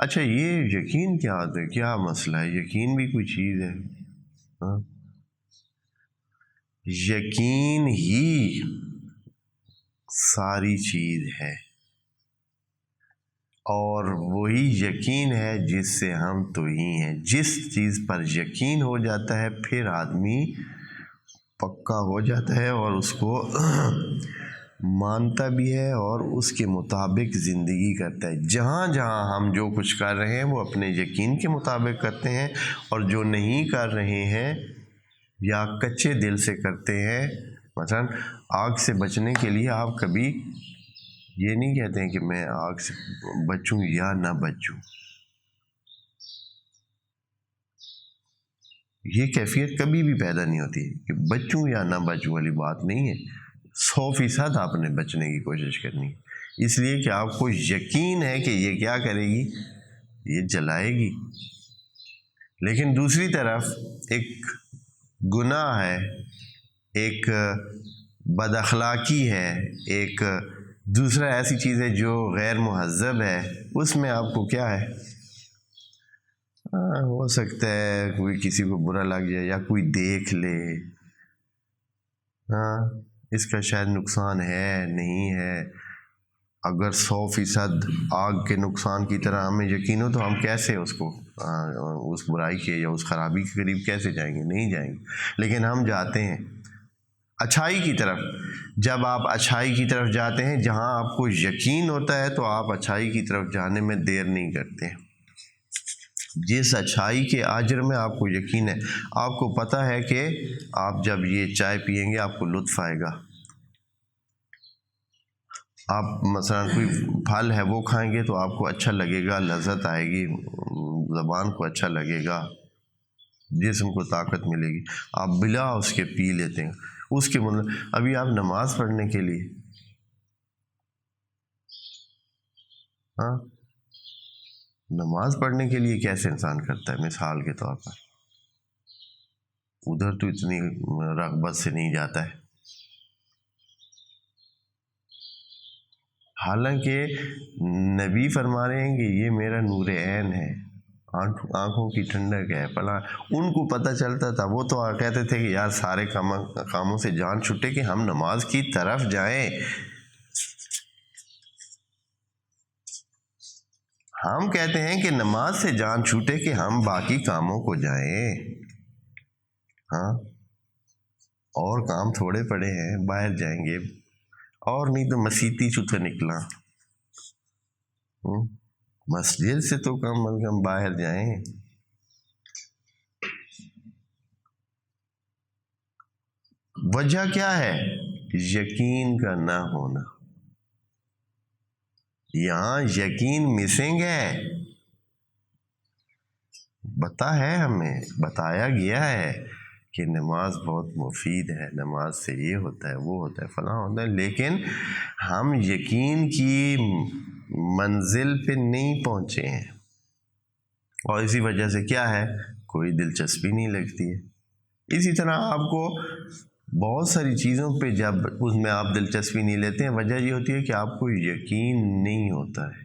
اچھا یہ یقین کیا ہوتا ہے؟ کیا مسئلہ ہے؟ یقین بھی کوئی چیز ہے؟ ہاں، یقین ہی ساری چیز ہے، اور وہی یقین ہے جس سے ہم تو ہی ہیں۔ جس چیز پر یقین ہو جاتا ہے پھر آدمی پکا ہو جاتا ہے اور اس کو مانتا بھی ہے اور اس کے مطابق زندگی کرتا ہے۔ جہاں جہاں ہم جو کچھ کر رہے ہیں وہ اپنے یقین کے مطابق کرتے ہیں، اور جو نہیں کر رہے ہیں یا کچے دل سے کرتے ہیں، مثلا آگ سے بچنے کے لیے آپ کبھی یہ نہیں کہتے ہیں کہ میں آگ سے بچوں یا نہ بچوں۔ یہ کیفیت کبھی بھی پیدا نہیں ہوتی کہ بچوں یا نہ بچوں والی بات نہیں ہے۔ 100% آپ نے بچنے کی کوشش کرنی ہے، اس لیے کہ آپ کو یقین ہے کہ یہ کیا کرے گی، یہ جلائے گی۔ لیکن دوسری طرف ایک گناہ ہے، ایک بد اخلاقی ہے، ایک دوسرا ایسی چیز ہے جو غیر مہذب ہے، اس میں آپ کو کیا ہے، ہو سکتا ہے کوئی کسی کو برا لگ جائے یا کوئی دیکھ لے، اس کا شاید نقصان ہے نہیں ہے۔ اگر 100% آگ کے نقصان کی طرح ہمیں یقین ہو تو ہم کیسے اس کو اس برائی کے یا اس خرابی کے قریب کیسے جائیں گے؟ نہیں جائیں گے۔ لیکن ہم جاتے ہیں اچھائی کی طرف۔ جب آپ اچھائی کی طرف جاتے ہیں، جہاں آپ کو یقین ہوتا ہے تو آپ اچھائی کی طرف جانے میں دیر نہیں کرتے۔ جس اچھائی کے اجر میں آپ کو یقین ہے، آپ کو پتہ ہے کہ آپ جب یہ چائے پیئیں گے آپ کو لطف آئے گا، آپ مثلا کوئی پھل ہے وہ کھائیں گے تو آپ کو اچھا لگے گا، لذت آئے گی، زبان کو اچھا لگے گا، جسم کو طاقت ملے گی، آپ بلا اس کے پی لیتے ہیں۔ اس کے مطلب ابھی آپ نماز پڑھنے کے لیے نماز پڑھنے کے لیے کیسے انسان کرتا ہے؟ مثال کے طور پر ادھر تو اتنی رغبت سے نہیں جاتا ہے، حالانکہ نبی فرما رہے ہیں کہ یہ میرا نور عین ہے، آنکھوں کی ٹھنڈک ہے، فلاں۔ ان کو پتہ چلتا تھا، وہ تو کہتے تھے کہ یار سارے کاموں سے جان چھٹے کہ ہم نماز کی طرف جائیں۔ ہم کہتے ہیں کہ نماز سے جان چھوٹے کہ ہم باقی کاموں کو جائیں۔ اور کام تھوڑے پڑے ہیں، باہر جائیں گے، اور نہیں تو مسیتی چوتھے نکلا، مسجد سے تو کم از کم باہر جائیں۔ وجہ کیا ہے؟ یقین کا نہ ہونا۔ یہاں یقین مسنگ ہے، ہمیں بتایا گیا ہے کہ نماز بہت مفید ہے، نماز سے یہ ہوتا ہے، وہ ہوتا ہے، فلاں ہوتا ہے، لیکن ہم یقین کی منزل پہ نہیں پہنچے ہیں، اور اسی وجہ سے کیا ہے، کوئی دلچسپی نہیں لگتی ہے۔ اسی طرح آپ کو بہت ساری چیزوں پہ جب اس میں آپ دلچسپی نہیں لیتے ہیں، وجہ یہ ہوتی ہے کہ آپ کو یقین نہیں ہوتا ہے،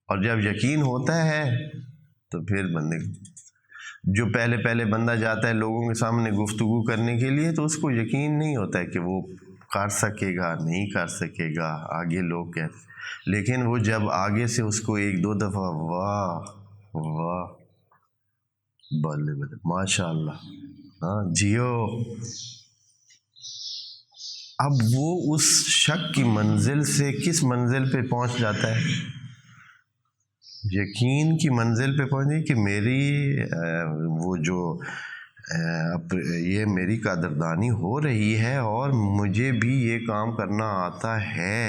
اور جب یقین ہوتا ہے تو پھر بندے جو پہلے بندہ جاتا ہے لوگوں کے سامنے گفتگو کرنے کے لیے تو اس کو یقین نہیں ہوتا ہے کہ وہ کر سکے گا نہیں کر سکے گا، آگے لوگ کہتے، لیکن وہ جب آگے سے اس کو 1-2 دفعہ واہ واہ بلے بلے ماشاء اللہ جیو، اب وہ اس شک کی منزل سے کس منزل پہ پہنچ جاتا ہے؟ یقین کی منزل پہ پہنچے کہ میری وہ جو یہ میری قدردانی ہو رہی ہے اور مجھے بھی یہ کام کرنا آتا ہے۔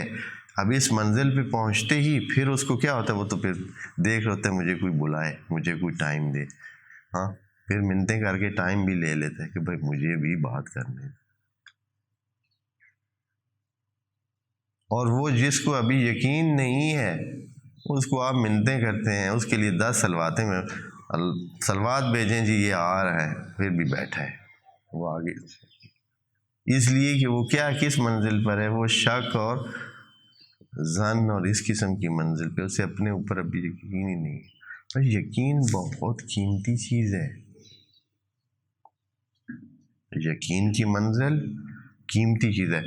اب اس منزل پہ پہنچتے ہی پھر اس کو کیا ہوتا ہے، وہ تو پھر دیکھ ہوتا ہے مجھے کوئی بلائے، مجھے کوئی ٹائم دے، پھر منتیں کر کے ٹائم بھی لے لیتا ہے کہ بھائی مجھے بھی بات کرنے دے۔ اور وہ جس کو ابھی یقین نہیں ہے اس کو آپ منتیں کرتے ہیں، اس کے لیے 10 سلواتیں میں سلوات بھیجیں جی یہ آ رہا ہے، پھر بھی بیٹھا ہے وہ آگے، اس لیے کہ وہ کیا کس منزل پر ہے، وہ شک اور زن اور اس قسم کی منزل پہ اسے اپنے اوپر ابھی یقین ہی نہیں ہے. پر یقین بہت قیمتی چیز ہے. یقین کی منزل قیمتی چیز ہے.